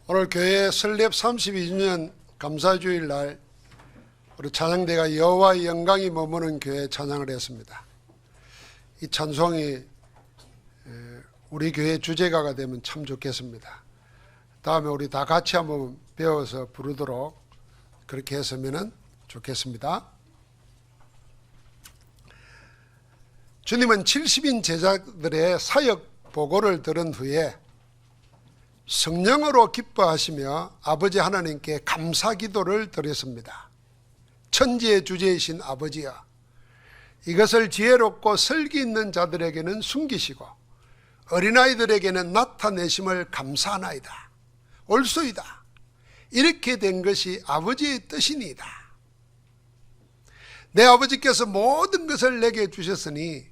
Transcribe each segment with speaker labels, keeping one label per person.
Speaker 1: 오늘 교회 설립 32주년 감사주일 날 우리 찬양대가 여호와의 영광이 머무는 교회에 찬양을 했습니다. 이 찬송이 우리 교회 주제가가 되면 참 좋겠습니다. 다음에 우리 다 같이 한번 배워서 부르도록 그렇게 했으면 좋겠습니다. 주님은 70인 제자들의 사역 보고를 들은 후에 성령으로 기뻐하시며 아버지 하나님께 감사 기도를 드렸습니다. 천지의 주제이신 아버지여, 이것을 지혜롭고 설기 있는 자들에게는 숨기시고 어린아이들에게는 나타내심을 감사하나이다. 옳소이다. 이렇게 된 것이 아버지의 뜻이니이다. 내 아버지께서 모든 것을 내게 주셨으니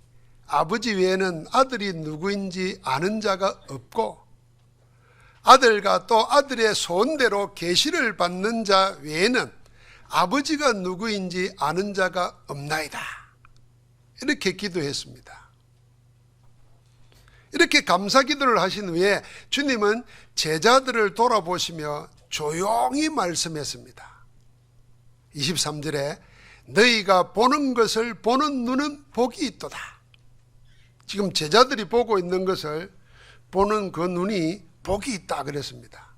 Speaker 1: 아버지 외에는 아들이 누구인지 아는 자가 없고 아들과 또 아들의 소원대로 계시를 받는 자 외에는 아버지가 누구인지 아는 자가 없나이다. 이렇게 기도했습니다. 이렇게 감사 기도를 하신 후에 주님은 제자들을 돌아보시며 조용히 말씀했습니다. 23절에 너희가 보는 것을 보는 눈은 복이 있도다. 지금 제자들이 보고 있는 것을 보는 그 눈이 복이 있다 그랬습니다.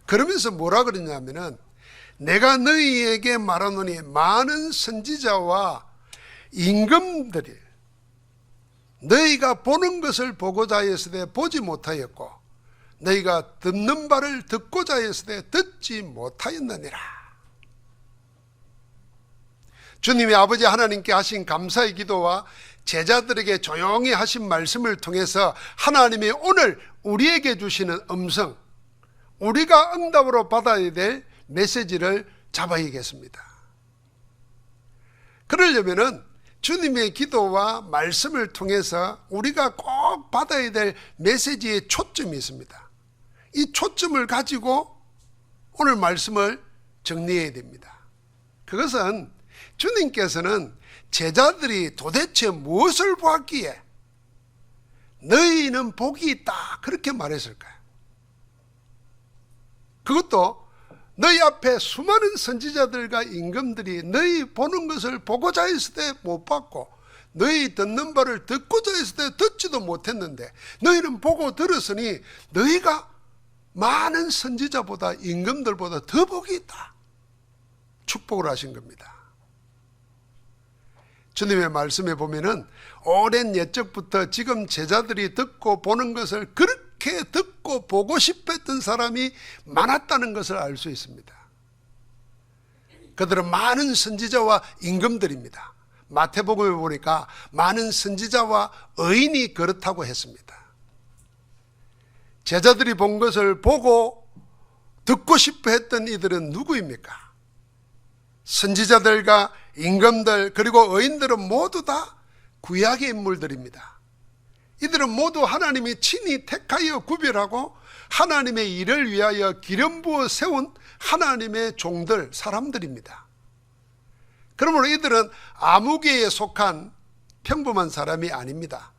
Speaker 1: 그러면서 뭐라 그러냐면은 내가 너희에게 말하노니 많은 선지자와 임금들이 너희가 보는 것을 보고자 하였으되 보지 못하였고 너희가 듣는 바를 듣고자 하였으되 듣지 못하였느니라. 주님이 아버지 하나님께 하신 감사의 기도와 제자들에게 조용히 하신 말씀을 통해서 하나님이 오늘 우리에게 주시는 음성, 우리가 응답으로 받아야 될 메시지를 잡아야겠습니다. 그러려면은 주님의 기도와 말씀을 통해서 우리가 꼭 받아야 될 메시지의 초점이 있습니다. 이 초점을 가지고 오늘 말씀을 정리해야 됩니다. 그것은 주님께서는 제자들이 도대체 무엇을 보았기에 너희는 복이 있다 그렇게 말했을까요? 그것도 너희 앞에 수많은 선지자들과 임금들이 너희 보는 것을 보고자 했을 때 못 봤고 너희 듣는 바를 듣고자 했을 때 듣지도 못했는데 너희는 보고 들었으니 너희가 많은 선지자보다 임금들보다 더 복이 있다. 축복을 하신 겁니다. 주님의 말씀에 보면은 오랜 옛적부터 지금 제자들이 듣고 보는 것을 그렇게 듣고 보고 싶어 했던 사람이 많았다는 것을 알 수 있습니다. 그들은 많은 선지자와 임금들입니다. 마태복음에 보니까 많은 선지자와 의인이 그렇다고 했습니다. 제자들이 본 것을 보고 듣고 싶어 했던 이들은 누구입니까? 선지자들과 임금들 그리고 의인들은 모두 다 구약의 인물들입니다. 이들은 모두 하나님이 친히 택하여 구별하고 하나님의 일을 위하여 기름 부어 세운 하나님의 종들, 사람들입니다. 그러므로 이들은 아무개에 속한 평범한 사람이 아닙니다.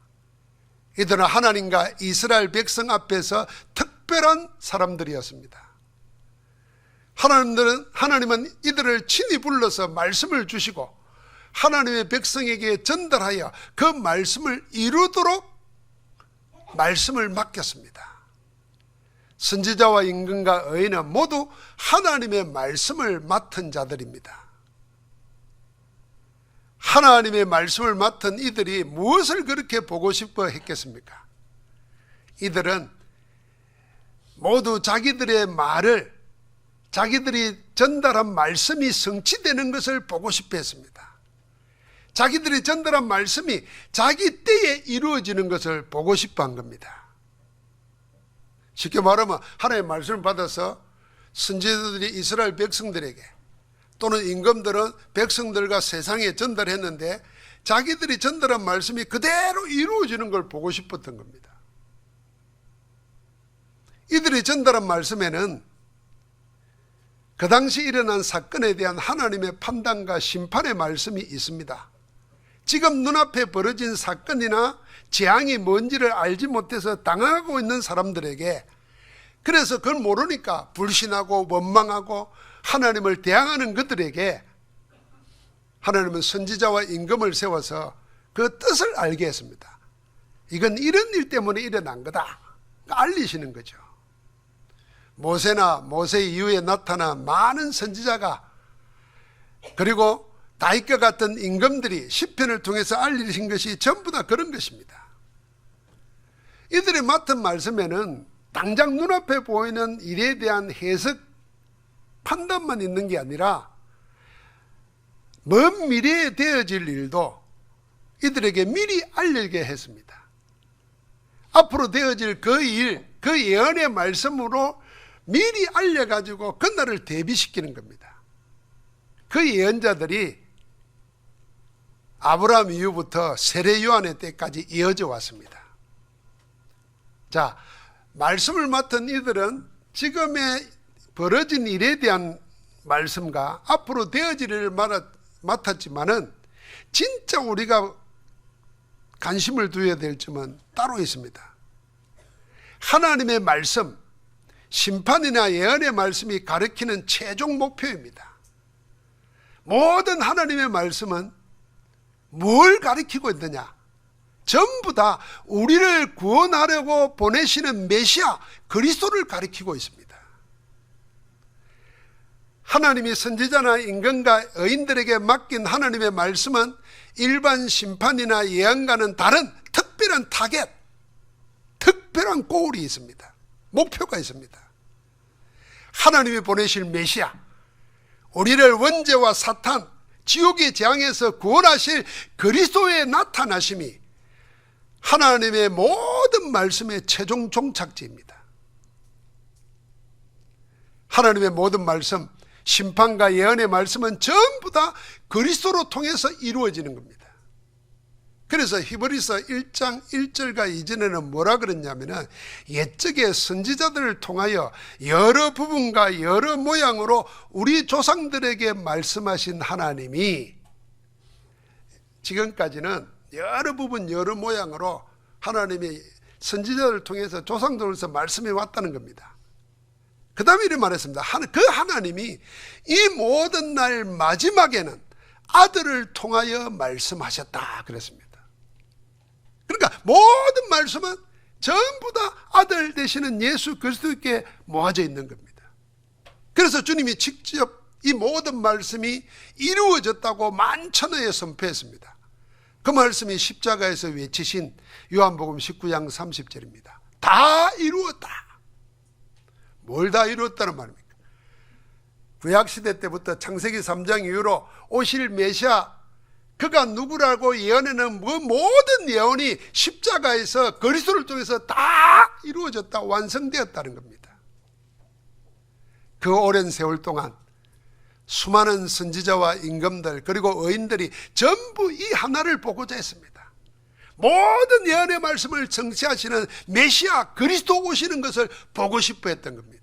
Speaker 1: 이들은 하나님과 이스라엘 백성 앞에서 특별한 사람들이었습니다. 하나님은 이들을 친히 불러서 말씀을 주시고 하나님의 백성에게 전달하여 그 말씀을 이루도록 말씀을 맡겼습니다. 선지자와 임금과 의인은 모두 하나님의 말씀을 맡은 자들입니다. 하나님의 말씀을 맡은 이들이 무엇을 그렇게 보고 싶어 했겠습니까? 이들은 모두 자기들의 말을 자기들이 전달한 말씀이 성취되는 것을 보고 싶어 했습니다. 자기들이 전달한 말씀이 자기 때에 이루어지는 것을 보고 싶어 한 겁니다. 쉽게 말하면 하나님의 말씀을 받아서 선지자들이 이스라엘 백성들에게 또는 임금들은 백성들과 세상에 전달했는데 자기들이 전달한 말씀이 그대로 이루어지는 걸 보고 싶었던 겁니다. 이들이 전달한 말씀에는 그 당시 일어난 사건에 대한 하나님의 판단과 심판의 말씀이 있습니다. 지금 눈앞에 벌어진 사건이나 재앙이 뭔지를 알지 못해서 당하고 있는 사람들에게 그래서 그걸 모르니까 불신하고 원망하고 하나님을 대항하는 그들에게 하나님은 선지자와 임금을 세워서 그 뜻을 알게 했습니다. 이건 이런 일 때문에 일어난 거다. 알리시는 거죠. 모세나 모세 이후에 나타난 많은 선지자가 그리고 다윗과 같은 임금들이 시편을 통해서 알리신 것이 전부 다 그런 것입니다. 이들이 맡은 말씀에는 당장 눈앞에 보이는 일에 대한 해석, 판단만 있는 게 아니라 먼 미래에 되어질 일도 이들에게 미리 알리게 했습니다. 앞으로 되어질 그 일, 그 예언의 말씀으로 미리 알려가지고 그날을 대비시키는 겁니다. 그 예언자들이 아브라함 이후부터 세례 요한의 때까지 이어져 왔습니다. 자, 말씀을 맡은 이들은 지금의 벌어진 일에 대한 말씀과 앞으로 되어질 일을 맡았지만은 진짜 우리가 관심을 두어야 될 점은 따로 있습니다. 하나님의 말씀, 심판이나 예언의 말씀이 가리키는 최종 목표입니다. 모든 하나님의 말씀은 뭘 가리키고 있느냐? 전부 다 우리를 구원하려고 보내시는 메시아 그리스도를 가리키고 있습니다. 하나님이 선지자나 임금과 의인들에게 맡긴 하나님의 말씀은 일반 심판이나 예언과는 다른 특별한 타겟, 특별한 골이 있습니다. 목표가 있습니다. 하나님이 보내실 메시아, 우리를 원죄와 사탄, 지옥의 재앙에서 구원하실 그리스도의 나타나심이 하나님의 모든 말씀의 최종 종착지입니다. 하나님의 모든 말씀, 심판과 예언의 말씀은 전부 다 그리스도로 통해서 이루어지는 겁니다. 그래서 히브리서 1장 1절과 이전에는 뭐라 그랬냐면은 옛적의 선지자들을 통하여 여러 부분과 여러 모양으로 우리 조상들에게 말씀하신 하나님이 지금까지는 여러 부분 여러 모양으로 하나님이 선지자들을 통해서 조상들로서 말씀해 왔다는 겁니다. 그 다음에 이렇게 말했습니다. 그 하나님이 이 모든 날 마지막에는 아들을 통하여 말씀하셨다 그랬습니다. 그러니까 모든 말씀은 전부 다 아들 되시는 예수 그리스도께 모아져 있는 겁니다. 그래서 주님이 직접 이 모든 말씀이 이루어졌다고 만천하에 선포했습니다. 그 말씀이 십자가에서 외치신 요한복음 19장 30절입니다. 다 이루었다. 뭘 다 이루었다는 말입니까? 구약시대 때부터 창세기 3장 이후로 오실 메시아, 그가 누구라고 예언에는 모든 예언이 십자가에서 그리스도를 통해서 다 이루어졌다, 완성되었다는 겁니다. 그 오랜 세월 동안 수많은 선지자와 임금들 그리고 의인들이 전부 이 하나를 보고자 했습니다. 모든 예언의 말씀을 성취하시는 메시아 그리스도 오시는 것을 보고 싶어 했던 겁니다.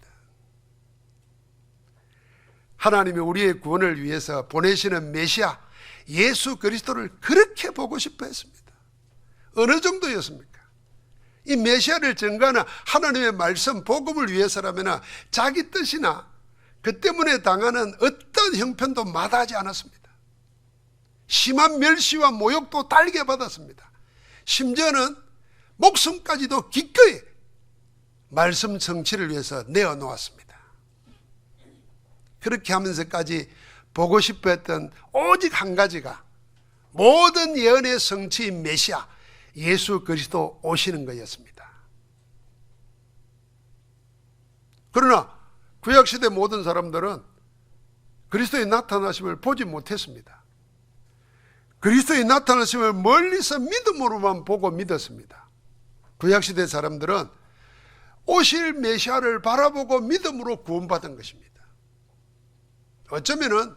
Speaker 1: 하나님이 우리의 구원을 위해서 보내시는 메시아 예수 그리스도를 그렇게 보고 싶어 했습니다. 어느 정도였습니까? 이 메시아를 증거하는 하나님의 말씀 복음을 위해서라면 자기 뜻이나 그 때문에 당하는 어떤 형편도 마다하지 않았습니다. 심한 멸시와 모욕도 달게 받았습니다. 심지어는 목숨까지도 기꺼이 말씀 성취를 위해서 내어놓았습니다. 그렇게 하면서까지 보고 싶어 했던 오직 한 가지가 모든 예언의 성취인 메시아 예수 그리스도 오시는 것이었습니다. 그러나 구약시대 모든 사람들은 그리스도의 나타나심을 보지 못했습니다. 그리스도의 나타나심을 멀리서 믿음으로만 보고 믿었습니다. 구약시대 사람들은 오실 메시아를 바라보고 믿음으로 구원받은 것입니다. 어쩌면은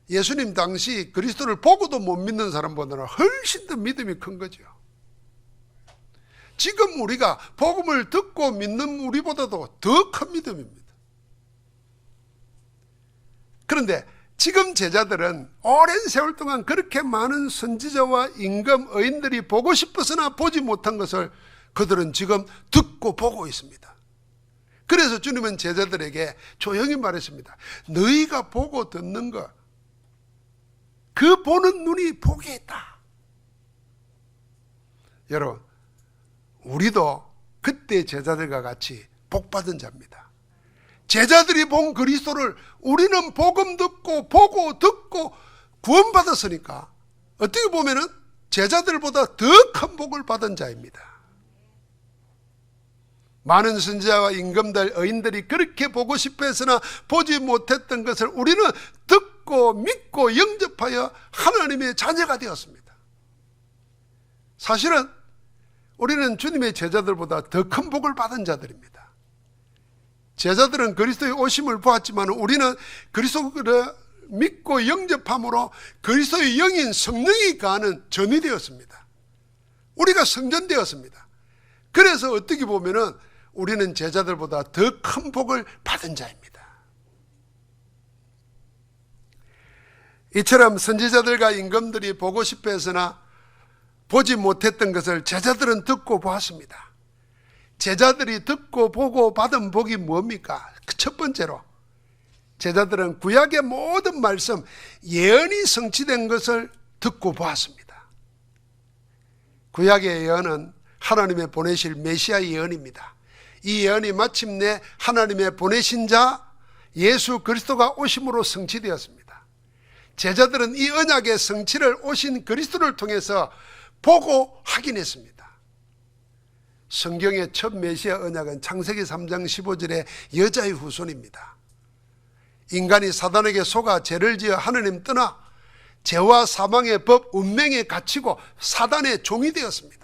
Speaker 1: 예수님 당시 그리스도를 보고도 못 믿는 사람보다는 훨씬 더 믿음이 큰 거죠. 지금 우리가 복음을 듣고 믿는 우리보다도 더 큰 믿음입니다. 그런데 지금 제자들은 오랜 세월 동안 그렇게 많은 선지자와 임금, 의인들이 보고 싶어서나 보지 못한 것을 그들은 지금 듣고 보고 있습니다. 그래서 주님은 제자들에게 조용히 말했습니다. 너희가 보고 듣는 것, 그 보는 눈이 복이 있다. 여러분, 우리도 그때 제자들과 같이 복받은 자입니다. 제자들이 본 그리스도를 우리는 복음 듣고 보고 듣고 구원받았으니까 어떻게 보면은 제자들보다 더 큰 복을 받은 자입니다. 많은 선지자와 임금들, 의인들이 그렇게 보고 싶어 했으나 보지 못했던 것을 우리는 듣고 믿고 영접하여 하나님의 자녀가 되었습니다. 사실은 우리는 주님의 제자들보다 더 큰 복을 받은 자들입니다. 제자들은 그리스도의 오심을 보았지만 우리는 그리스도를 믿고 영접함으로 그리스도의 영인 성령이 가하는 전이 되었습니다. 우리가 성전되었습니다. 그래서 어떻게 보면은 우리는 제자들보다 더 큰 복을 받은 자입니다. 이처럼 선지자들과 임금들이 보고 싶어 했으나 보지 못했던 것을 제자들은 듣고 보았습니다. 제자들이 듣고 보고 받은 복이 뭡니까? 첫 번째로 제자들은 구약의 모든 말씀, 예언이 성취된 것을 듣고 보았습니다. 구약의 예언은 하나님의 보내실 메시아 예언입니다. 이 예언이 마침내 하나님의 보내신 자 예수 그리스도가 오심으로 성취되었습니다. 제자들은 이 언약의 성취를 오신 그리스도를 통해서 보고 확인했습니다. 성경의 첫 메시아 언약은 창세기 3장 15절의 여자의 후손입니다. 인간이 사단에게 속아 죄를 지어 하느님 떠나 죄와 사망의 법, 운명에 갇히고 사단의 종이 되었습니다.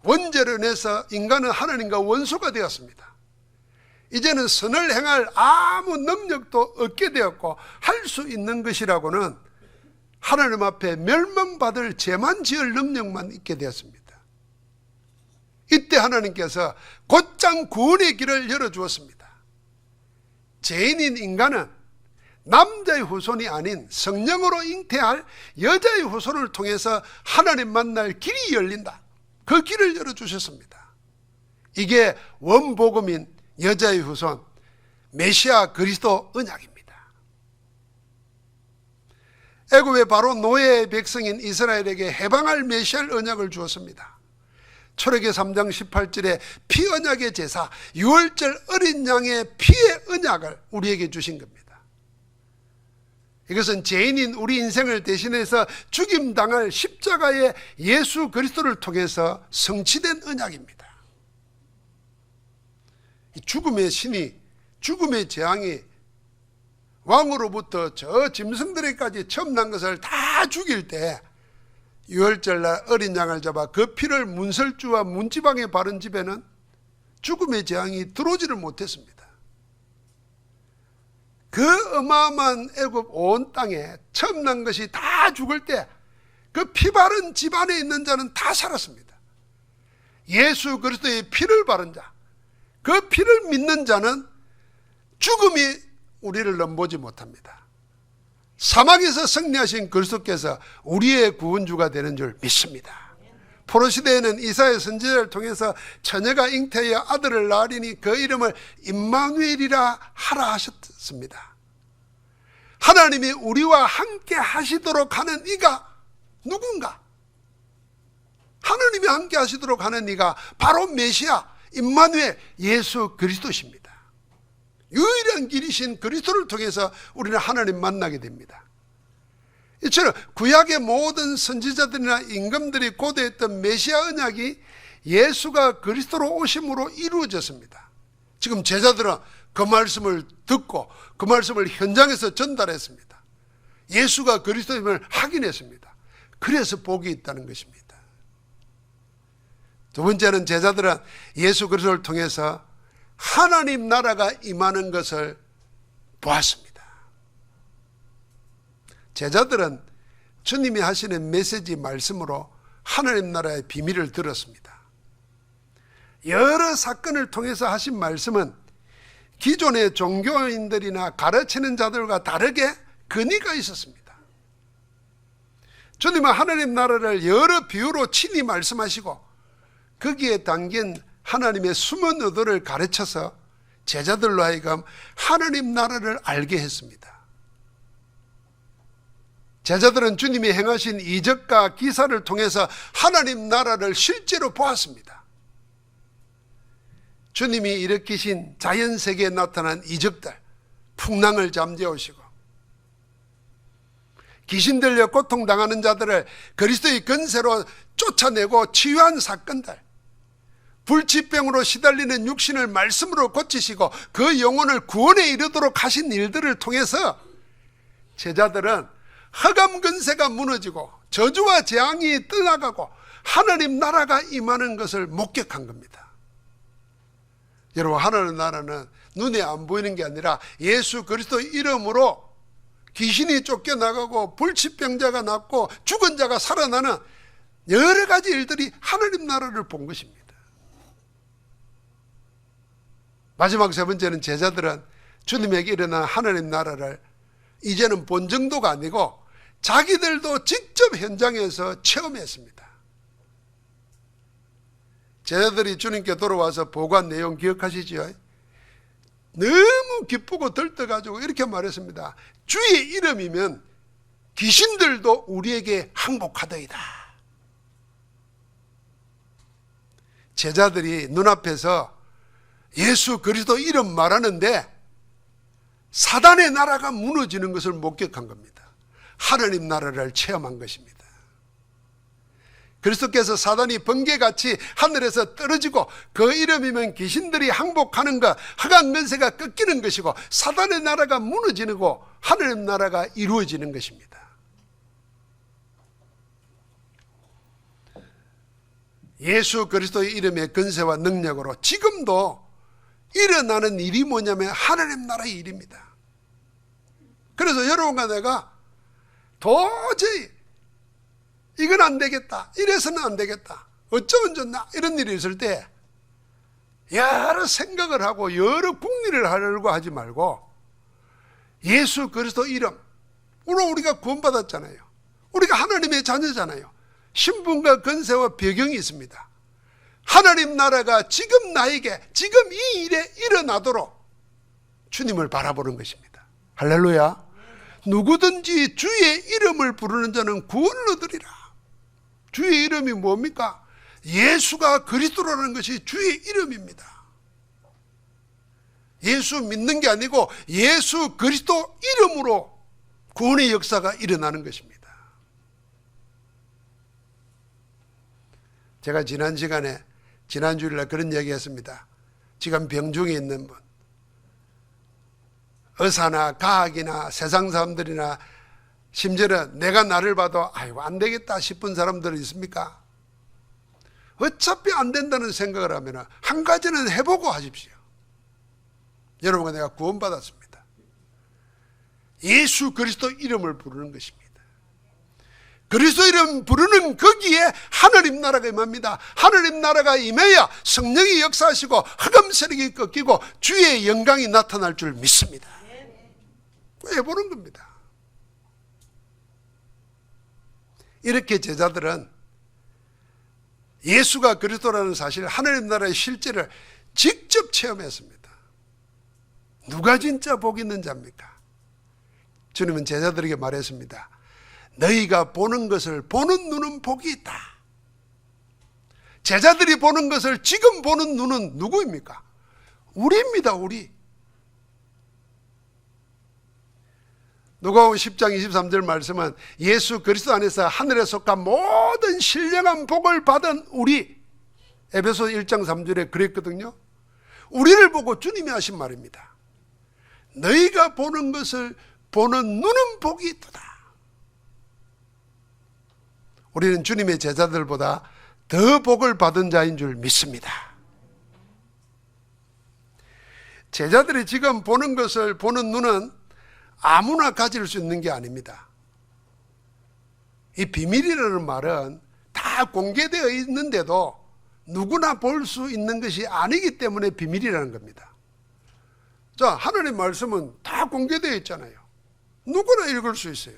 Speaker 1: 원죄를 내서 인간은 하나님과 원수가 되었습니다. 이제는 선을 행할 아무 능력도 얻게 되었고 할 수 있는 것이라고는 하나님 앞에 멸망받을 죄만 지을 능력만 있게 되었습니다. 이때 하나님께서 곧장 구원의 길을 열어주었습니다. 죄인인 인간은 남자의 후손이 아닌 성령으로 잉태할 여자의 후손을 통해서 하나님 만날 길이 열린다. 그 길을 열어주셨습니다. 이게 원복음인 여자의 후손 메시아 그리스도 언약입니다. 애굽의 바로 노예의 백성인 이스라엘에게 해방할 메시아 언약을 주었습니다. 출애기 3장 18절에 피 언약의 제사, 유월절 어린 양의 피의 언약을 우리에게 주신 겁니다. 이것은 죄인인 우리 인생을 대신해서 죽임당할 십자가의 예수 그리스도를 통해서 성취된 언약입니다. 죽음의 신이, 죽음의 재앙이 왕으로부터 저 짐승들에게까지 처음 난 것을 다 죽일 때 유월절날 어린 양을 잡아 그 피를 문설주와 문지방에 바른 집에는 죽음의 재앙이 들어오지를 못했습니다. 그 어마어마한 애굽 온 땅에 처음 난 것이 다 죽을 때 그 피 바른 집안에 있는 자는 다 살았습니다. 예수 그리스도의 피를 바른 자, 그 피를 믿는 자는 죽음이 우리를 넘보지 못합니다. 사막에서 승리하신 그리스도께서 우리의 구원주가 되는 줄 믿습니다. 포로시대에는 이사야 선지자를 통해서 처녀가 잉태하여 아들을 낳으리니 그 이름을 임마누엘이라 하라 하셨습니다. 하나님이 우리와 함께 하시도록 하는 이가 누군가? 하나님이 함께 하시도록 하는 이가 바로 메시아 임마누엘 예수 그리스도십니다. 유일한 길이신 그리스도를 통해서 우리는 하나님 만나게 됩니다. 이처럼 구약의 모든 선지자들이나 임금들이 고대했던 메시아 언약이 예수가 그리스도로 오심으로 이루어졌습니다. 지금 제자들은 그 말씀을 듣고 그 말씀을 현장에서 전달했습니다. 예수가 그리스도임을 확인했습니다. 그래서 복이 있다는 것입니다. 두 번째는 제자들은 예수 그리스도를 통해서 하나님 나라가 임하는 것을 보았습니다. 제자들은 주님이 하시는 메시지 말씀으로 하나님 나라의 비밀을 들었습니다. 여러 사건을 통해서 하신 말씀은 기존의 종교인들이나 가르치는 자들과 다르게 근위가 있었습니다. 주님은 하나님 나라를 여러 비유로 친히 말씀하시고 거기에 담긴 하나님의 숨은 의도를 가르쳐서 제자들로 하여금 하나님 나라를 알게 했습니다. 제자들은 주님이 행하신 이적과 기사를 통해서 하나님 나라를 실제로 보았습니다. 주님이 일으키신 자연세계에 나타난 이적들, 풍랑을 잠재우시고 귀신 들려 고통당하는 자들을 그리스도의 권세로 쫓아내고 치유한 사건들, 불치병으로 시달리는 육신을 말씀으로 고치시고 그 영혼을 구원에 이르도록 하신 일들을 통해서 제자들은 흑암 권세가 무너지고 저주와 재앙이 떠나가고 하나님 나라가 임하는 것을 목격한 겁니다. 여러분, 하나님 나라는 눈에 안 보이는 게 아니라 예수 그리스도 이름으로 귀신이 쫓겨나가고 불치병자가 낫고 죽은 자가 살아나는 여러 가지 일들이 하나님 나라를 본 것입니다. 마지막 세 번째는 제자들은 주님에게 일어난 하나님 나라를 이제는 본 정도가 아니고 자기들도 직접 현장에서 체험했습니다. 제자들이 주님께 돌아와서 보고한 내용 기억하시죠? 너무 기쁘고 들떠가지고 이렇게 말했습니다. 주의 이름이면 귀신들도 우리에게 항복하더이다. 제자들이 눈앞에서 예수 그리스도 이름 말하는데 사단의 나라가 무너지는 것을 목격한 겁니다. 하나님 나라를 체험한 것입니다. 그리스도께서 사단이 번개같이 하늘에서 떨어지고 그 이름이면 귀신들이 항복하는 것, 흑암 권세가 꺾이는 것이고 사단의 나라가 무너지고 하나님 나라가 이루어지는 것입니다. 예수 그리스도의 이름의 권세와 능력으로 지금도 일어나는 일이 뭐냐면 하나님 나라의 일입니다. 그래서 여러분과 내가 도저히 이건 안 되겠다, 이래서는 안 되겠다, 어쩌면 좋나, 이런 일이 있을 때 여러 생각을 하고 여러 궁리를 하려고 하지 말고 예수 그리스도 이름, 오늘 우리가 구원받았잖아요. 우리가 하나님의 자녀잖아요. 신분과 권세와 배경이 있습니다. 하나님 나라가 지금 나에게 지금 이 일에 일어나도록 주님을 바라보는 것입니다. 할렐루야. 누구든지 주의 이름을 부르는 자는 구원을 얻으리라. 주의 이름이 뭡니까? 예수가 그리스도라는 것이 주의 이름입니다. 예수 믿는 게 아니고 예수 그리스도 이름으로 구원의 역사가 일어나는 것입니다. 제가 지난 시간에 지난 주일날 그런 얘기 했습니다. 지금 병중에 있는 분, 의사나 과학이나 세상 사람들이나 심지어는 내가 나를 봐도 아이고 안 되겠다 싶은 사람들은 있습니까? 어차피 안 된다는 생각을 하면 한 가지는 해보고 하십시오. 여러분과 내가 구원받았습니다. 예수 그리스도 이름을 부르는 것입니다. 그리스도 이름 부르는 거기에 하나님 나라가 임합니다. 하나님 나라가 임해야 성령이 역사하시고 흑암 세력이 꺾이고 주의 영광이 나타날 줄 믿습니다. 해보는 겁니다. 이렇게 제자들은 예수가 그리스도라는 사실, 하나님 나라의 실제를 직접 체험했습니다. 누가 진짜 복 있는 자입니까? 주님은 제자들에게 말했습니다. 너희가 보는 것을 보는 눈은 복이 있다. 제자들이 보는 것을 지금 보는 눈은 누구입니까? 우리입니다. 우리. 누가복음 10장 23절 말씀은 예수 그리스도 안에서 하늘에 속한 모든 신령한 복을 받은 우리, 에베소 1장 3절에 그랬거든요. 우리를 보고 주님이 하신 말입니다. 너희가 보는 것을 보는 눈은 복이 있도다. 우리는 주님의 제자들보다 더 복을 받은 자인 줄 믿습니다. 제자들이 지금 보는 것을 보는 눈은 아무나 가질 수 있는 게 아닙니다. 이 비밀이라는 말은 다 공개되어 있는데도 누구나 볼 수 있는 것이 아니기 때문에 비밀이라는 겁니다. 자, 하나님 말씀은 다 공개되어 있잖아요. 누구나 읽을 수 있어요.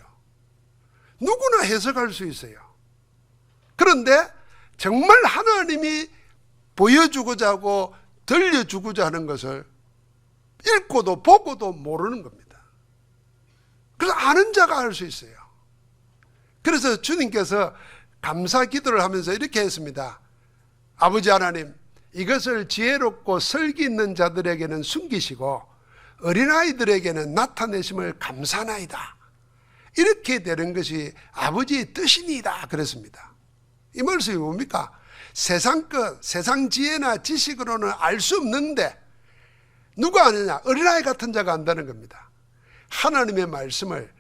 Speaker 1: 누구나 해석할 수 있어요. 그런데 정말 하나님이 보여주고자 하고 들려주고자 하는 것을 읽고도 보고도 모르는 겁니다. 그래서 아는 자가 알 수 있어요. 그래서 주님께서 감사 기도를 하면서 이렇게 했습니다. 아버지 하나님, 이것을 지혜롭고 설기 있는 자들에게는 숨기시고 어린아이들에게는 나타내심을 감사나이다. 이렇게 되는 것이 아버지의 뜻이니이다 그랬습니다. 이 말씀이 뭡니까? 세상 것, 세상 지혜나 지식으로는 알 수 없는데 누가 아느냐? 어린아이 같은 자가 안다는 겁니다. 하나님의 말씀을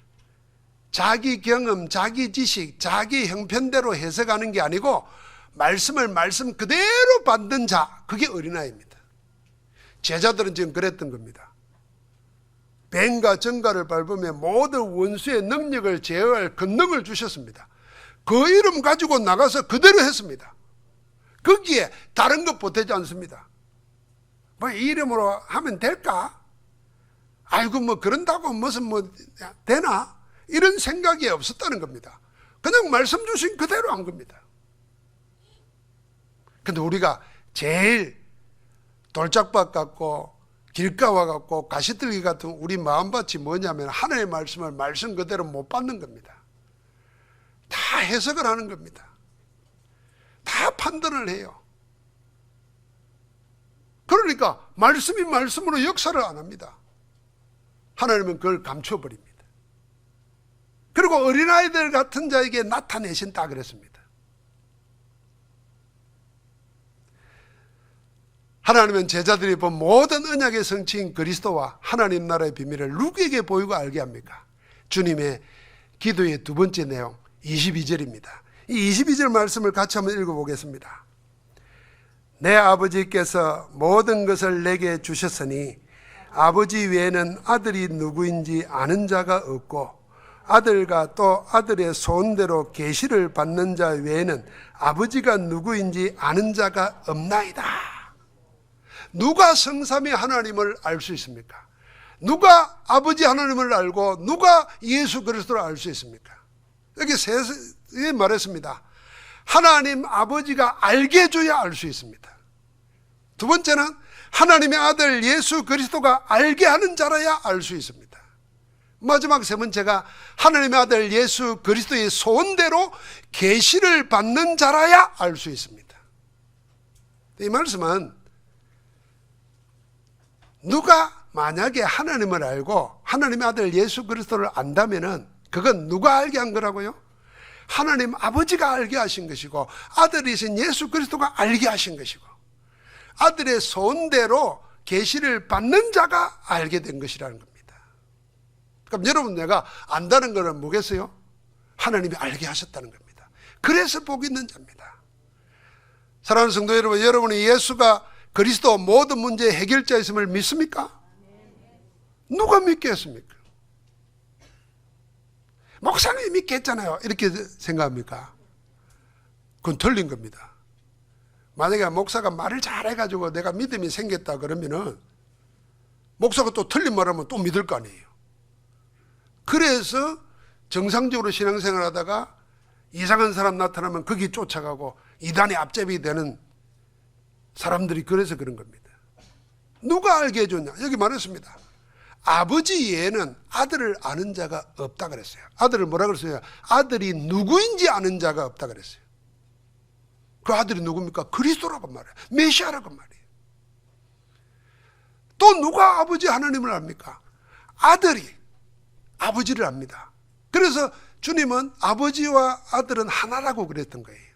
Speaker 1: 자기 경험, 자기 지식, 자기 형편대로 해석하는 게 아니고 말씀을 말씀 그대로 받는 자, 그게 어린아이입니다. 제자들은 지금 그랬던 겁니다. 뱀과 정갈을 밟으며 모든 원수의 능력을 제어할 권능을 주셨습니다. 그 이름 가지고 나가서 그대로 했습니다. 거기에 다른 것 보태지 않습니다. 뭐 이 이름으로 하면 될까? 아이고 뭐 그런다고 무슨 뭐 되나? 이런 생각이 없었다는 겁니다. 그냥 말씀 주신 그대로 한 겁니다. 근데 우리가 제일 돌짝밭 같고 길가와 같고 가시떨기 같은 우리 마음밭이 뭐냐면 하나님의 말씀을 말씀 그대로 못 받는 겁니다. 다 해석을 하는 겁니다. 다 판단을 해요. 그러니까 말씀이 말씀으로 역사를 안 합니다. 하나님은 그걸 감춰버립니다. 그리고 어린아이들 같은 자에게 나타내신다 그랬습니다. 하나님은 제자들이 본 모든 언약의 성취인 그리스도와 하나님 나라의 비밀을 누구에게 보이고 알게 합니까? 주님의 기도의 두 번째 내용 22절입니다. 이 22절 말씀을 같이 한번 읽어보겠습니다. 내 아버지께서 모든 것을 내게 주셨으니 아버지 외에는 아들이 누구인지 아는 자가 없고 아들과 또 아들의 소원대로 계시를 받는 자 외에는 아버지가 누구인지 아는 자가 없나이다. 누가 성삼위 하나님을 알 수 있습니까? 누가 아버지 하나님을 알고 누가 예수 그리스도를 알 수 있습니까? 여기 세 말했습니다. 하나님 아버지가 알게 해줘야 알 수 있습니다. 두 번째는 하나님의 아들 예수 그리스도가 알게 하는 자라야 알 수 있습니다. 마지막 세 번째가 하나님의 아들 예수 그리스도의 소원대로 계시를 받는 자라야 알 수 있습니다. 이 말씀은 누가 만약에 하나님을 알고 하나님의 아들 예수 그리스도를 안다면은 그건 누가 알게 한 거라고요? 하나님 아버지가 알게 하신 것이고 아들이신 예수 그리스도가 알게 하신 것이고 아들의 소원대로 계시를 받는 자가 알게 된 것이라는 겁니다. 그럼 여러분 내가 안다는 것은 뭐겠어요? 하나님이 알게 하셨다는 겁니다. 그래서 복 있는 자입니다. 사랑하는 성도 여러분, 여러분이 예수가 그리스도 모든 문제의 해결자였음을 믿습니까? 누가 믿겠습니까? 목사님이 믿겠잖아요. 이렇게 생각합니까? 그건 틀린 겁니다. 만약에 목사가 말을 잘해가지고 내가 믿음이 생겼다 그러면은 목사가 또 틀린 말하면 또 믿을 거 아니에요. 그래서 정상적으로 신앙생활 하다가 이상한 사람 나타나면 거기 쫓아가고 이단의 앞잡이 되는 사람들이 그래서 그런 겁니다. 누가 알게 해줬냐? 여기 말했습니다. 아버지 외에는 아들을 아는 자가 없다 그랬어요. 아들을 뭐라 그랬어요? 아들이 누구인지 아는 자가 없다 그랬어요. 그 아들이 누굽니까? 그리스도라고 말해요. 메시아라고 말해요. 또 누가 아버지 하나님을 압니까? 아들이 아버지를 압니다. 그래서 주님은 아버지와 아들은 하나라고 그랬던 거예요.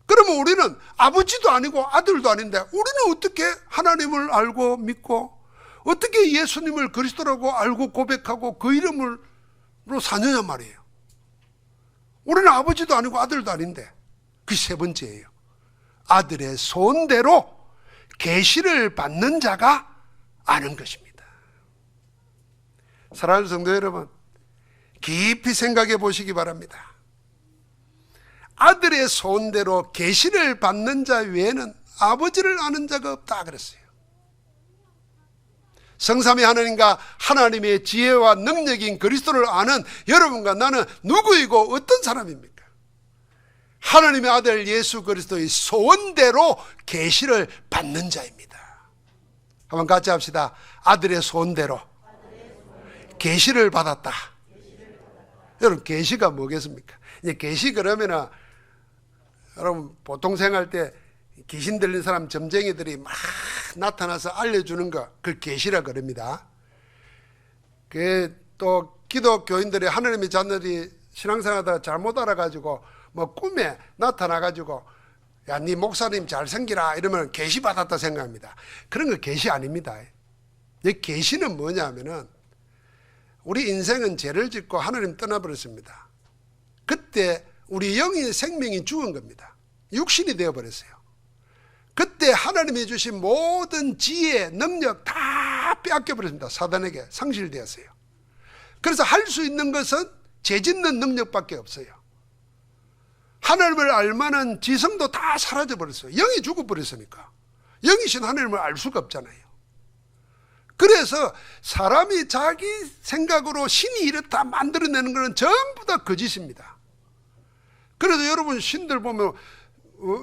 Speaker 1: 그러면 우리는 아버지도 아니고 아들도 아닌데 우리는 어떻게 하나님을 알고 믿고 어떻게 예수님을 그리스도라고 알고 고백하고 그 이름으로 사느냐 말이에요. 우리는 아버지도 아니고 아들도 아닌데 그 세 번째예요. 아들의 소원대로 계시를 받는 자가 아는 것입니다. 사랑하는 성도 여러분, 깊이 생각해 보시기 바랍니다. 아들의 소원대로 계시를 받는 자 외에는 아버지를 아는 자가 없다 그랬어요. 성삼위 하나님과 하나님의 지혜와 능력인 그리스도를 아는 여러분과 나는 누구이고 어떤 사람입니까? 하나님의 아들 예수 그리스도의 소원대로 계시를 받는 자입니다. 한번 같이 합시다. 아들의 소원대로 계시를 받았다. 여러분, 계시가 뭐겠습니까? 이제 계시 그러면은 여러분 보통 생활 때 귀신 들린 사람 점쟁이들이 막 나타나서 알려주는 거, 그걸 계시라 그럽니다. 그 또 기독교인들이 하나님의 자녀들이 신앙생활하다가 잘못 알아가지고 뭐 꿈에 나타나가지고 야, 네 목사님 잘생기라 이러면 계시 받았다 생각합니다. 그런 거 계시 아닙니다. 이 계시는 뭐냐면은 우리 인생은 죄를 짓고 하나님 떠나버렸습니다. 그때 우리 영의 생명이 죽은 겁니다. 육신이 되어버렸어요. 그때 하나님이 주신 모든 지혜, 능력 다 빼앗겨버렸습니다. 사단에게 상실되었어요. 그래서 할 수 있는 것은 죄 짓는 능력밖에 없어요. 하나님을 알만한 지성도 다 사라져버렸어요. 영이 죽어버렸으니까. 영이신 하나님을 알 수가 없잖아요. 그래서 사람이 자기 생각으로 신이 이렇다 만들어내는 것은 전부 다 거짓입니다. 그래서 여러분 신들 보면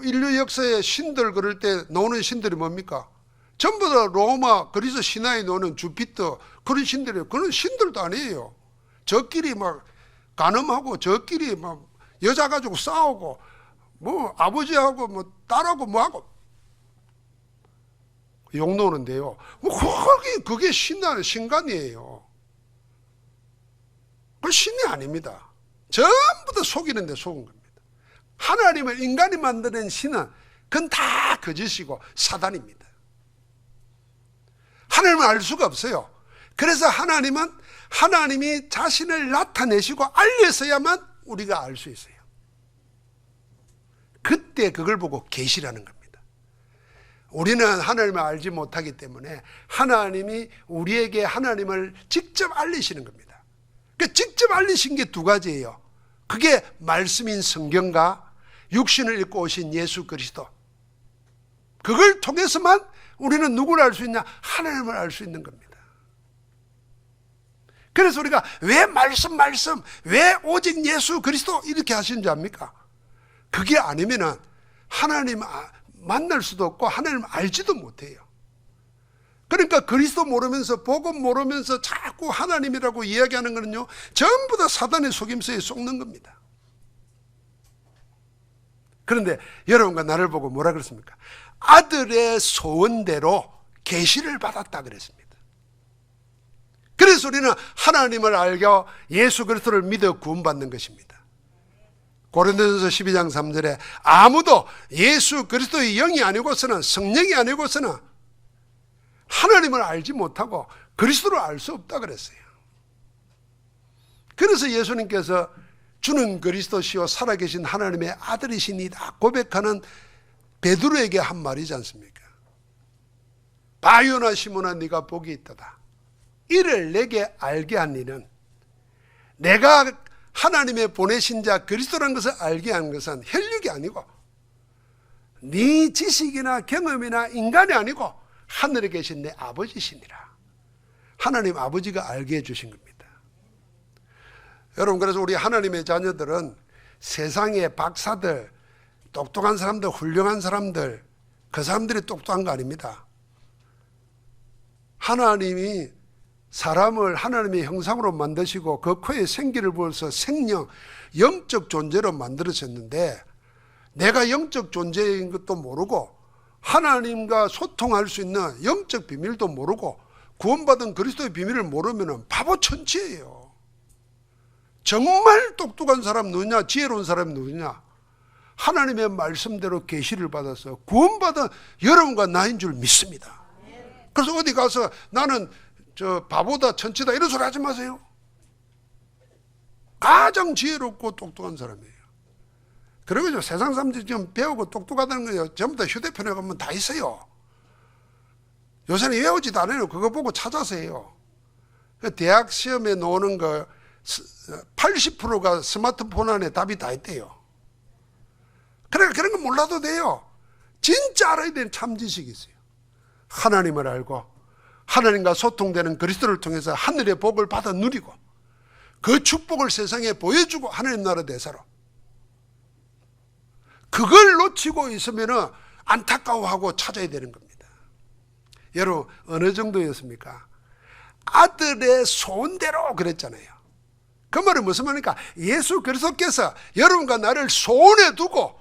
Speaker 1: 인류 역사에 신들 그럴 때 노는 신들이 뭡니까? 전부 다 로마, 그리스 신화에 노는 주피터 그런 신들이에요. 그런 신들도 아니에요. 저끼리 막 간음하고 저끼리 막 여자 가지고 싸우고 뭐 아버지하고 뭐 딸하고 뭐하고 욕 노는데요. 뭐 그게 신간이에요. 그 신이 아닙니다. 전부 다 속이는 데 속은 겁니다. 하나님을 인간이 만드는 신은 그건 다 거짓이고 사단입니다. 하나님을 알 수가 없어요. 그래서 하나님은 하나님이 자신을 나타내시고 알려서야만 우리가 알 수 있어요. 그때 그걸 보고 계시라는 겁니다. 우리는 하나님을 알지 못하기 때문에 하나님이 우리에게 하나님을 직접 알리시는 겁니다. 그러니까 직접 알리신 게 두 가지예요. 그게 말씀인 성경과 육신을 입고 오신 예수 그리스도. 그걸 통해서만 우리는 누구를 알 수 있냐? 하나님을 알 수 있는 겁니다. 그래서 우리가 왜 말씀, 왜 오직 예수 그리스도 이렇게 하시는 줄 압니까? 그게 아니면은 하나님 만날 수도 없고 하나님 알지도 못해요. 그러니까 그리스도 모르면서 복음 모르면서 자꾸 하나님이라고 이야기하는 거는요, 전부 다 사단의 속임수에 속는 겁니다. 그런데 여러분과 나를 보고 뭐라 그랬습니까? 아들의 소원대로 계시를 받았다 그랬습니다. 그래서 우리는 하나님을 알고 예수 그리스도를 믿어 구원받는 것입니다. 고린도전서 12장 3절에 아무도 예수 그리스도의 영이 아니고서는, 성령이 아니고서는 하나님을 알지 못하고 그리스도를 알 수 없다 그랬어요. 그래서 예수님께서 주는 그리스도시요 살아계신 하나님의 아들이시니다 고백하는 베드로에게 한 말이지 않습니까? 바요나 시몬아 네가 복이 있도다. 이를 내게 알게 한 이는, 내가 하나님의 보내신 자 그리스도라는 것을 알게 한 것은 혈육이 아니고 네 지식이나 경험이나 인간이 아니고 하늘에 계신 내 아버지시니라. 하나님 아버지가 알게 해주신 겁니다. 여러분, 그래서 우리 하나님의 자녀들은 세상의 박사들, 똑똑한 사람들, 훌륭한 사람들, 그 사람들이 똑똑한 거 아닙니다. 하나님이 사람을 하나님의 형상으로 만드시고 그 코에 생기를 부어서 생명, 영적 존재로 만들어졌는데, 내가 영적 존재인 것도 모르고 하나님과 소통할 수 있는 영적 비밀도 모르고 구원받은 그리스도의 비밀을 모르면 바보 천치예요. 정말 똑똑한 사람 누구냐? 지혜로운 사람이 누구냐? 하나님의 말씀대로 계시를 받아서 구원받은 여러분과 나인 줄 믿습니다. 그래서 어디 가서 나는 저 바보다 천치다 이런 소리 하지 마세요. 가장 지혜롭고 똑똑한 사람이에요. 그리고 세상 사람들이 좀 배우고 똑똑하다는 거예요. 전부 다 휴대폰에 가면 다 있어요. 요새는 외우지도 않아요. 그거 보고 찾아서 해요. 대학 시험에 나오는 거 80%가 스마트폰 안에 답이 다 있대요. 그러니까 그런 거 몰라도 돼요. 진짜 알아야 되는 참지식이 있어요. 하나님을 알고 하나님과 소통되는 그리스도를 통해서 하늘의 복을 받아 누리고 그 축복을 세상에 보여주고 하나님 나라 대사로. 그걸 놓치고 있으면 안타까워하고 찾아야 되는 겁니다. 여러분 어느 정도였습니까? 아들의 소원대로 그랬잖아요. 그 말은 무슨 말입니까? 예수 그리스도께서 여러분과 나를 소원에 두고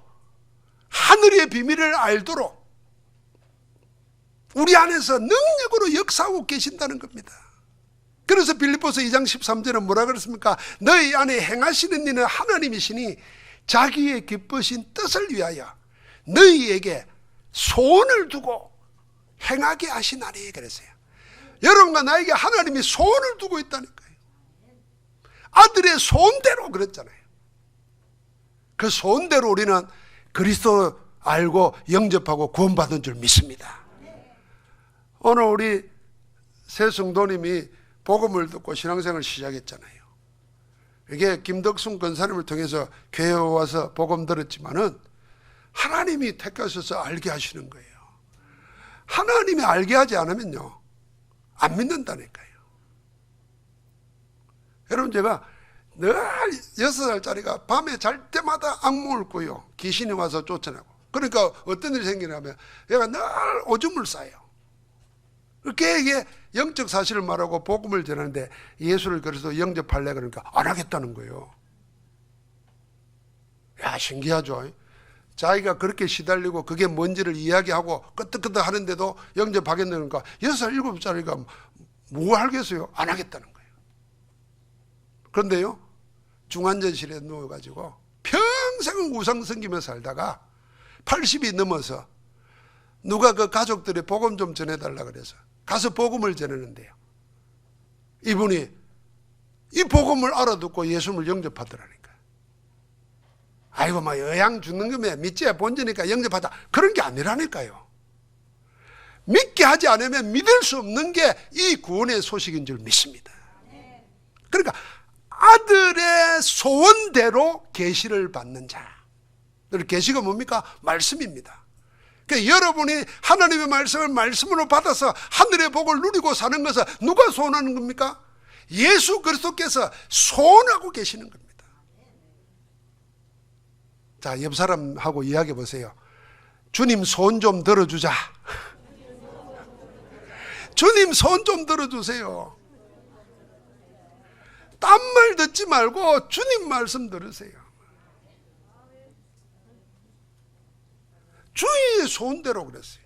Speaker 1: 하늘의 비밀을 알도록 우리 안에서 능력으로 역사하고 계신다는 겁니다. 그래서 빌립보서 2장 13절은 뭐라 그랬습니까? 너희 안에 행하시는 이는 하나님이시니 자기의 기쁘신 뜻을 위하여 너희에게 소원을 두고 행하게 하시나니 그랬어요. 여러분과 나에게 하나님이 소원을 두고 있다니까요. 아들의 소원대로 그랬잖아요. 그 소원대로 우리는 그리스도 알고 영접하고 구원받은 줄 믿습니다. 오늘 우리 새 성도님이 복음을 듣고 신앙생활을 시작했잖아요. 이게 김덕순 권사님을 통해서 교회에 와서 복음 들었지만은 하나님이 택하셔서 알게 하시는 거예요. 하나님이 알게 하지 않으면요 안 믿는다니까요. 여러분 제가 늘 6살짜리가 밤에 잘 때마다 악몽을 꾸요. 귀신이 와서 쫓아내고. 그러니까 어떤 일이 생기냐면 얘가 늘 오줌을 싸요. 걔에게 영적 사실을 말하고 복음을 전하는데 예수를 그래서 영접할래 그러니까 안 하겠다는 거예요. 야 신기하죠. 자기가 그렇게 시달리고 그게 뭔지를 이야기하고 끄떡끄떡 하는데도 영접하겠다는 거니까 6살 7살이가 뭐 하겠어요? 안 하겠다는 거예요. 그런데요 중환자실에 누워가지고 평생 우상 섬기며 살다가 80이 넘어서 누가 그 가족들이 복음 좀 전해달라 그래서 가서 복음을 전하는데요 이분이 이 복음을 알아듣고 예수를 영접하더라니까. 아이고 막 여양 죽는 거면 믿지야 본전이니까 영접하자 그런 게 아니라니까요. 믿게 하지 않으면 믿을 수 없는 게 이 구원의 소식인 줄 믿습니다. 그러니까 아들의 소원대로 계시를 받는 자. 계시가 뭡니까? 말씀입니다. 그러니까 여러분이 하나님의 말씀을 말씀으로 받아서 하늘의 복을 누리고 사는 것은 누가 소원하는 겁니까? 예수 그리스도께서 소원하고 계시는 겁니다. 자, 옆 사람하고 이야기해 보세요. 주님 소원 좀 들어주자. 주님 소원 좀 들어주세요. 딴 말 듣지 말고 주님 말씀 들으세요. 주의 소원대로 그랬어요.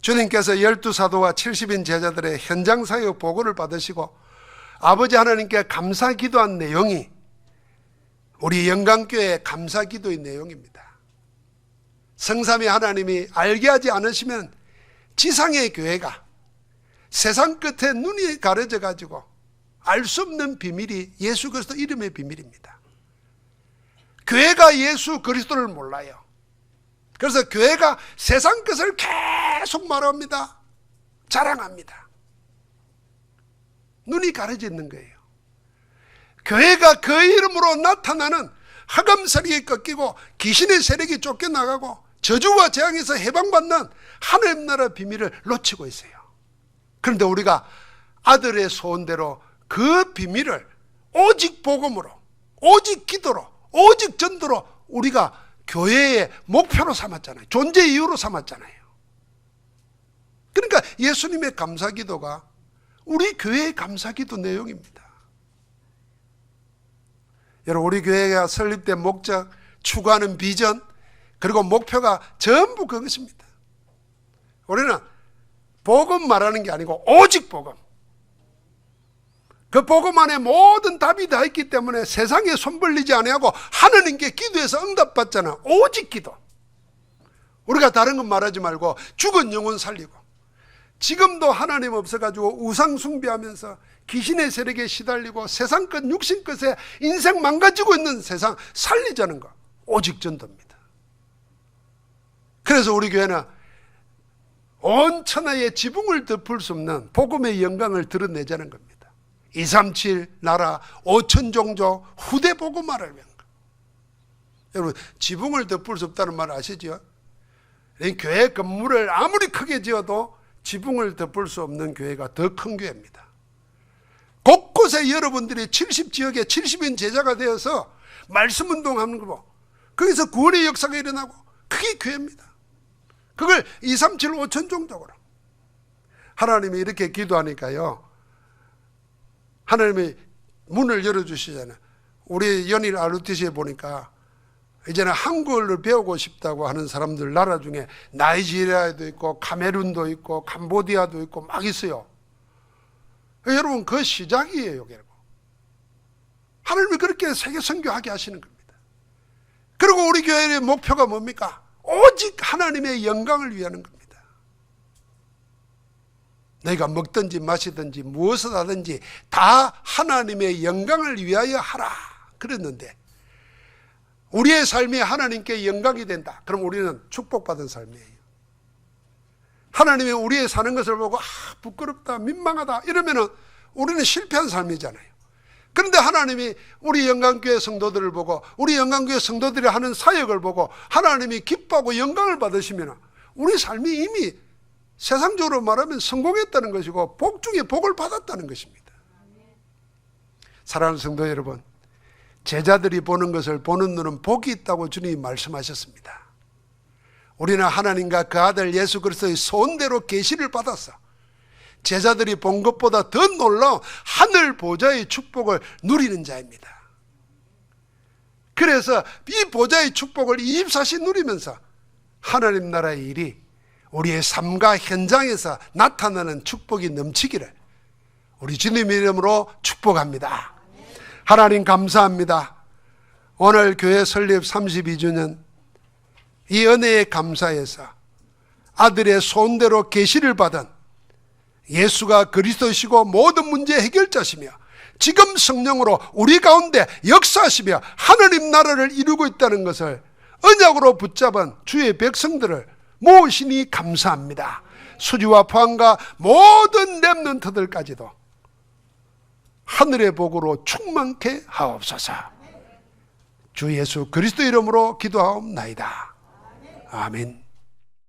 Speaker 1: 주님께서 12사도와 70인 제자들의 현장 사역 보고를 받으시고 아버지 하나님께 감사 기도한 내용이 우리 영광교회의 감사 기도의 내용입니다. 성삼위 하나님이 알게 하지 않으시면 지상의 교회가 세상 끝에 눈이 가려져 가지고 알 수 없는 비밀이 예수 그리스도 이름의 비밀입니다. 교회가 예수 그리스도를 몰라요. 그래서 교회가 세상 것을 계속 말합니다. 자랑합니다. 눈이 가려져 있는 거예요. 교회가 그 이름으로 나타나는 흑암 세력이 꺾이고 귀신의 세력이 쫓겨나가고 저주와 재앙에서 해방받는 하나님 나라 비밀을 놓치고 있어요. 그런데 우리가 아들의 소원대로 그 비밀을 오직 복음으로, 오직 기도로, 오직 전도로 우리가 교회의 목표로 삼았잖아요. 존재 이유로 삼았잖아요. 그러니까 예수님의 감사기도가 우리 교회의 감사기도 내용입니다. 여러분 우리 교회가 설립된 목적, 추구하는 비전, 그리고 목표가 전부 그것입니다. 우리는 복음 말하는 게 아니고 오직 복음. 그 복음 안에 모든 답이 다 있기 때문에 세상에 손 벌리지 아니하고 하느님께 기도해서 응답받잖아. 오직 기도. 우리가 다른 건 말하지 말고 죽은 영혼 살리고 지금도 하나님 없어가지고 우상 숭배하면서 귀신의 세력에 시달리고 세상 것 육신 것에 인생 망가지고 있는 세상 살리자는 거 오직 전도입니다. 그래서 우리 교회는 온 천하의 지붕을 덮을 수 없는 복음의 영광을 드러내자는 겁니다. 237 나라 5천 종족 후대 복음화를 위한 거. 여러분 지붕을 덮을 수 없다는 말 아시죠? 교회 건물을 아무리 크게 지어도 지붕을 덮을 수 없는 교회가 더 큰 교회입니다. 곳곳에 여러분들이 70지역에 70인 제자가 되어서 말씀 운동하는 거고 거기서 구원의 역사가 일어나고 그게 교회입니다. 그걸 2, 3, 7, 5천 종족으로. 하나님이 이렇게 기도하니까요, 하나님이 문을 열어주시잖아요. 우리 연일 RUTC에 보니까 이제는 한국어를 배우고 싶다고 하는 사람들 나라 중에 나이지리아도 있고 카메룬도 있고 캄보디아도 있고 막 있어요. 여러분, 그 시작이에요. 결국 하나님이 그렇게 세계 선교하게 하시는 겁니다. 그리고 우리 교회의 목표가 뭡니까? 오직 하나님의 영광을 위하는 겁니다. 너희가 먹든지 마시든지 무엇을 하든지 다 하나님의 영광을 위하여 하라 그랬는데, 우리의 삶이 하나님께 영광이 된다. 그럼 우리는 축복받은 삶이에요. 하나님이 우리의 사는 것을 보고 부끄럽다, 민망하다 이러면은 우리는 실패한 삶이잖아요. 그런데 하나님이 우리 영광교회 성도들을 보고, 우리 영광교회 성도들이 하는 사역을 보고 하나님이 기뻐하고 영광을 받으시면 우리 삶이 이미 세상적으로 말하면 성공했다는 것이고 복 중에 복을 받았다는 것입니다. 사랑하는 성도 여러분, 제자들이 보는 것을 보는 눈은 복이 있다고 주님이 말씀하셨습니다. 우리는 하나님과 그 아들 예수 그리스도의 소원대로 계시를 받았어. 제자들이 본 것보다 더 놀라운 하늘 보좌의 축복을 누리는 자입니다. 그래서 이 보좌의 축복을 24시 누리면서 하나님 나라의 일이 우리의 삶과 현장에서 나타나는 축복이 넘치기를 우리 주님 이름으로 축복합니다. 하나님 감사합니다. 오늘 교회 설립 32주년 이 은혜에 감사해서 아들의 손대로 계시를 받은 예수가 그리스도시고 모든 문제 해결자시며 지금 성령으로 우리 가운데 역사하시며 하느님 나라를 이루고 있다는 것을 언약으로 붙잡은 주의 백성들을 모으시니 감사합니다. 수지와 포항과 모든 렘넌트들까지도 하늘의 복으로 충만케 하옵소서. 주 예수 그리스도 이름으로 기도하옵나이다. 아멘.